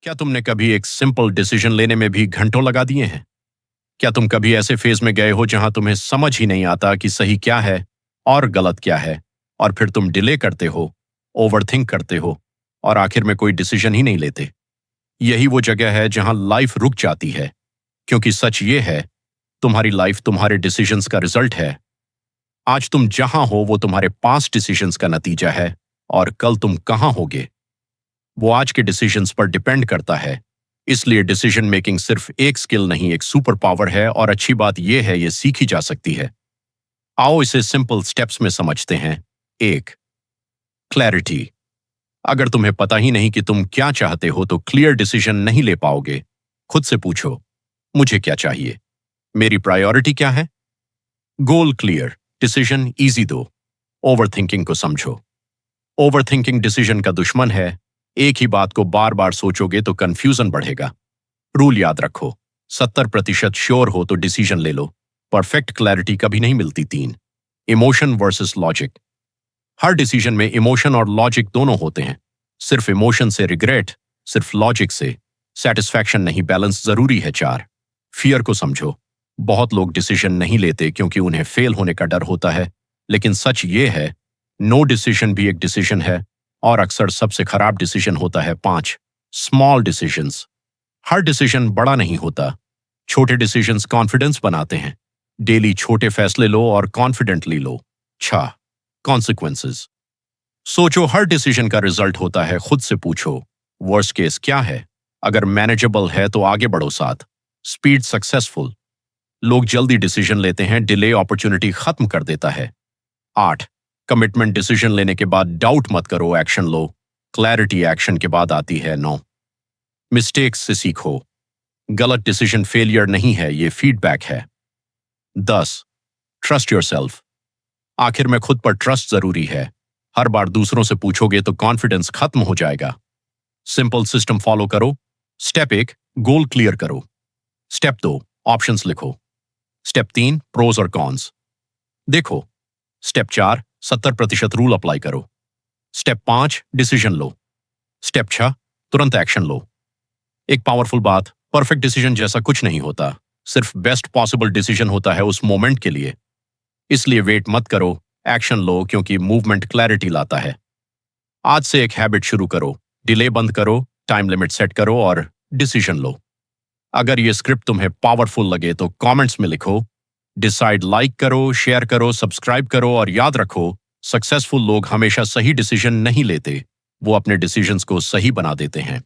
क्या तुमने कभी एक सिंपल डिसीजन लेने में भी घंटों लगा दिए हैं? क्या तुम कभी ऐसे फेज में गए हो जहां तुम्हें समझ ही नहीं आता कि सही क्या है और गलत क्या है, और फिर तुम डिले करते हो, ओवरथिंक करते हो और आखिर में कोई डिसीजन ही नहीं लेते? यही वो जगह है जहां लाइफ रुक जाती है, क्योंकि सच ये है, तुम्हारी लाइफ तुम्हारे डिसीजंस का रिजल्ट है। आज तुम जहां हो वो तुम्हारे पास्ट डिसीजंस का नतीजा है, और कल तुम कहां होगे वो आज के डिसीजंस पर डिपेंड करता है। इसलिए डिसीजन मेकिंग सिर्फ एक स्किल नहीं, एक सुपर पावर है, और अच्छी बात यह है ये सीखी जा सकती है। आओ इसे सिंपल स्टेप्स में समझते हैं। एक, क्लैरिटी। अगर तुम्हें पता ही नहीं कि तुम क्या चाहते हो तो क्लियर डिसीजन नहीं ले पाओगे। खुद से पूछो, मुझे क्या चाहिए? मेरी प्रायोरिटी क्या है? गोल क्लियर, डिसीजन इजी दो। ओवरथिंकिंग को समझो। ओवरथिंकिंग डिसीजन का दुश्मन है। एक ही बात को बार बार सोचोगे तो कंफ्यूजन बढ़ेगा। रूल याद रखो, 70% श्योर हो तो डिसीजन ले लो। परफेक्ट क्लैरिटी कभी नहीं मिलती। तीन, इमोशन वर्सेस लॉजिक। हर डिसीजन में इमोशन और लॉजिक दोनों होते हैं। सिर्फ इमोशन से रिग्रेट, सिर्फ लॉजिक से सेटिस्फैक्शन नहीं, बैलेंस जरूरी है। चार, फियर को समझो। बहुत लोग डिसीजन नहीं लेते क्योंकि उन्हें फेल होने का डर होता है, लेकिन सच ये है, नो डिसीजन भी एक डिसीजन है, और अक्सर सबसे खराब डिसीजन होता है। पांच, स्मॉल डिसीजंस। हर डिसीजन बड़ा नहीं होता, छोटे डिसीजंस कॉन्फिडेंस बनाते हैं। डेली छोटे फैसले लो और कॉन्फिडेंटली लो। छह, कॉन्सिक्वेंसेस। सोचो, हर डिसीजन का रिजल्ट होता है। खुद से पूछो, वर्स्ट केस क्या है? अगर मैनेजेबल है तो आगे बढ़ो। सात, स्पीड सक्सेसफुल। लोग जल्दी डिसीजन लेते हैं, डिले अपॉर्चुनिटी खत्म कर देता है। आठ, कमिटमेंट। डिसीजन लेने के बाद डाउट मत करो, एक्शन लो। क्लैरिटी एक्शन के बाद आती है। नौ, मिस्टेक्स से सीखो। गलत डिसीजन फेलियर नहीं है, ये फीडबैक है। 10, ट्रस्ट योरसेल्फ। आखिर में खुद पर ट्रस्ट जरूरी है। हर बार दूसरों से पूछोगे तो कॉन्फिडेंस खत्म हो जाएगा। सिंपल सिस्टम फॉलो करो। स्टेप 1, गोल क्लियर करो। स्टेप 2, ऑप्शंस लिखो। स्टेप 3, प्रोज और कॉन्स देखो। स्टेप 4, 70% रूल अप्लाई करो। स्टेप 5, डिसीजन लो। स्टेप 6, तुरंत एक्शन लो। एक पावरफुल बात, परफेक्ट डिसीजन जैसा कुछ नहीं होता, सिर्फ बेस्ट पॉसिबल डिसीजन होता है उस मोमेंट के लिए। इसलिए वेट मत करो, एक्शन लो, क्योंकि मूवमेंट क्लैरिटी लाता है। आज से एक हैबिट शुरू करो, डिले बंद करो, टाइम लिमिट सेट करो और डिसीजन लो। अगर ये स्क्रिप्ट तुम्हें पावरफुल लगे तो कमेंट्स में लिखो। डिसाइड लाइक करो, शेयर करो, सब्सक्राइब करो, और याद रखो, सक्सेसफुल लोग हमेशा सही डिसीजन नहीं लेते, वो अपने डिसीजंस को सही बना देते हैं।